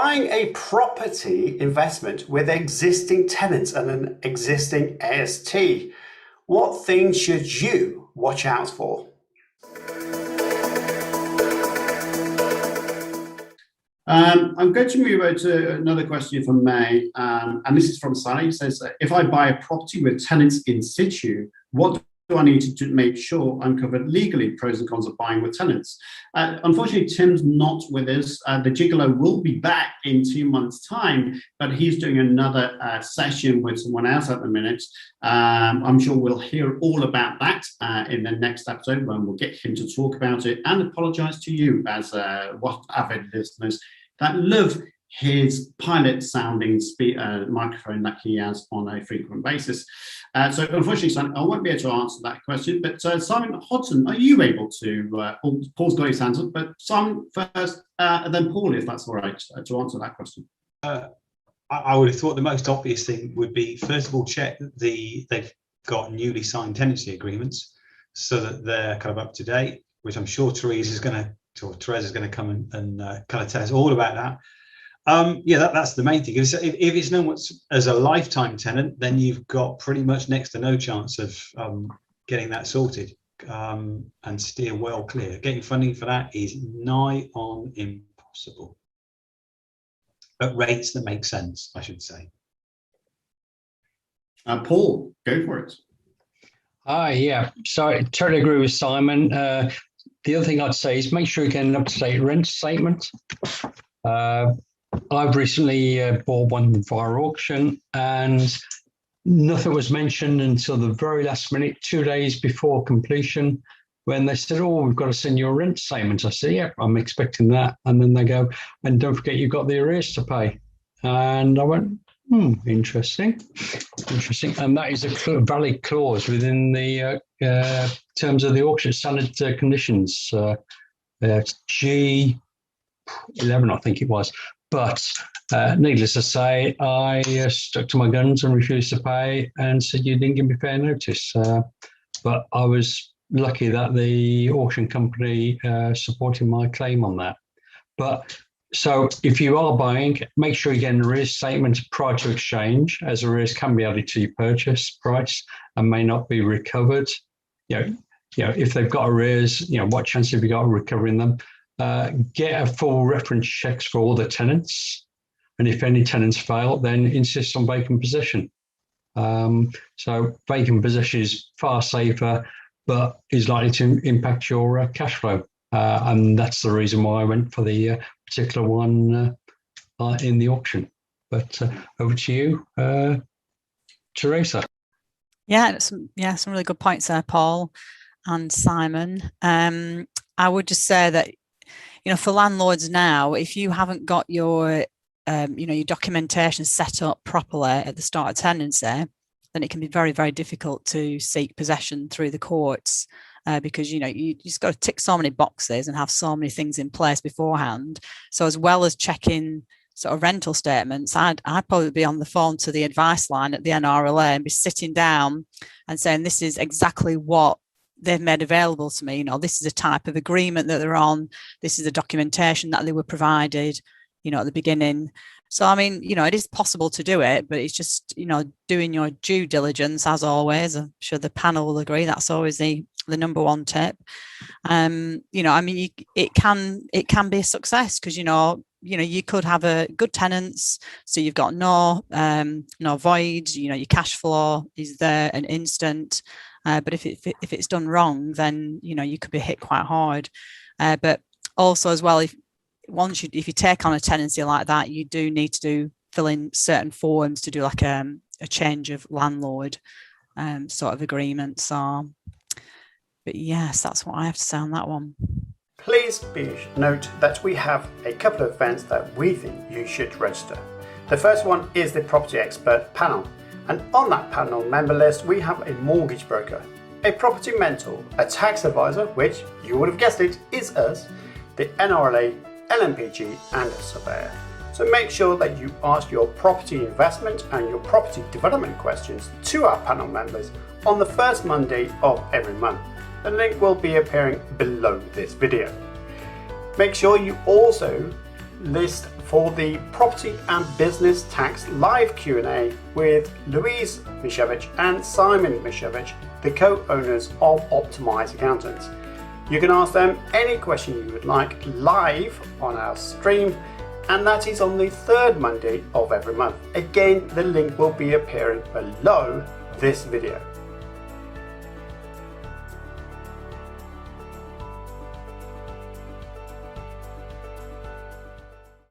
Buying a property investment with existing tenants and an existing AST. What things should you watch out for? I'm going to move over to another question from May, and this is from Sally. It says, if I buy a property with tenants in situ, what do I need to make sure I'm covered legally? Pros and cons of buying with tenants. Unfortunately, Tim's not with us. The Gigolo will be back in 2 months' time, but he's doing another session with someone else at the minute. I'm sure we'll hear all about that in the next episode when we'll get him to talk about it and apologise to you as what avid listeners that love his pilot sounding microphone that he has on a frequent basis. So unfortunately, Simon, I won't be able to answer that question, but Simon Hodson, are you able to, Paul's got his hands up, but Simon first, and then Paul, if that's all right, to answer that question. I would have thought the most obvious thing would be, first of all, check that they've got newly signed tenancy agreements so that they're kind of up to date, which I'm sure Therese is going to come and kind of tell us all about that. That's the main thing. If it's known as a lifetime tenant, then you've got pretty much next to no chance of getting that sorted, and steer well clear. Getting funding for that is nigh on impossible. At rates that make sense, I should say. Paul, go for it. Yeah. So I totally agree with Simon. The other thing I'd say is make sure you get an up-to-date rent statement. I've recently bought one via auction, and nothing was mentioned until the very last minute, 2 days before completion, when they said, "Oh, we've got to send you a rent statement." I said, "Yeah, I'm expecting that." And then they go, "And don't forget you've got the arrears to pay." And I went, interesting. And that is a valid clause within the terms of the auction standard conditions, G11, I think it was. But needless to say, I stuck to my guns and refused to pay and said, "You didn't give me fair notice." But I was lucky that the auction company supported my claim on that. But so if you are buying, make sure you get an arrears statement prior to exchange, as arrears can be added to your purchase price and may not be recovered. If they've got arrears, what chance have you got of recovering them? Get a full reference checks for all the tenants, and if any tenants fail, then insist on vacant possession. So vacant possession is far safer, but is likely to impact your cash flow, and that's the reason why I went for the particular one in the auction. But over to you, Teresa. Some really good points there, Paul and Simon. I would just say that, for landlords now, if you haven't got your, your documentation set up properly at the start of tenancy, then it can be very, very difficult to seek possession through the courts, because, you just got to tick so many boxes and have so many things in place beforehand. So as well as checking sort of rental statements, I'd probably be on the phone to the advice line at the NRLA and be sitting down and saying, this is exactly what they've made available to me. This is a type of agreement that they're on. This is the documentation that they were provided, at the beginning. So, it is possible to do it, but it's just, doing your due diligence, as always. I'm sure the panel will agree. That's always the number one tip. It can be a success because, you could have a good tenants. So you've got no voids, your cash flow is there and instant. But if it's done wrong, then, you could be hit quite hard. But also as well, if you take on a tenancy like that, you do need to fill in certain forms to do like a change of landlord sort of agreement. So, but yes, that's what I have to say on that one. Please note that we have a couple of events that we think you should register. The first one is the Property Expert Panel. And on that panel member list, we have a mortgage broker, a property mentor, a tax advisor, which you would have guessed it is us, the NRLA, LMPG, and a surveyor. So make sure that you ask your property investment and your property development questions to our panel members on the first Monday of every month. The link will be appearing below this video. Make sure you also list for the Property and Business Tax Live Q&A with Louise Mishevich and Simon Mishevich, the co-owners of Optimize Accountants. You can ask them any question you would like live on our stream, and that is on the third Monday of every month. Again, the link will be appearing below this video.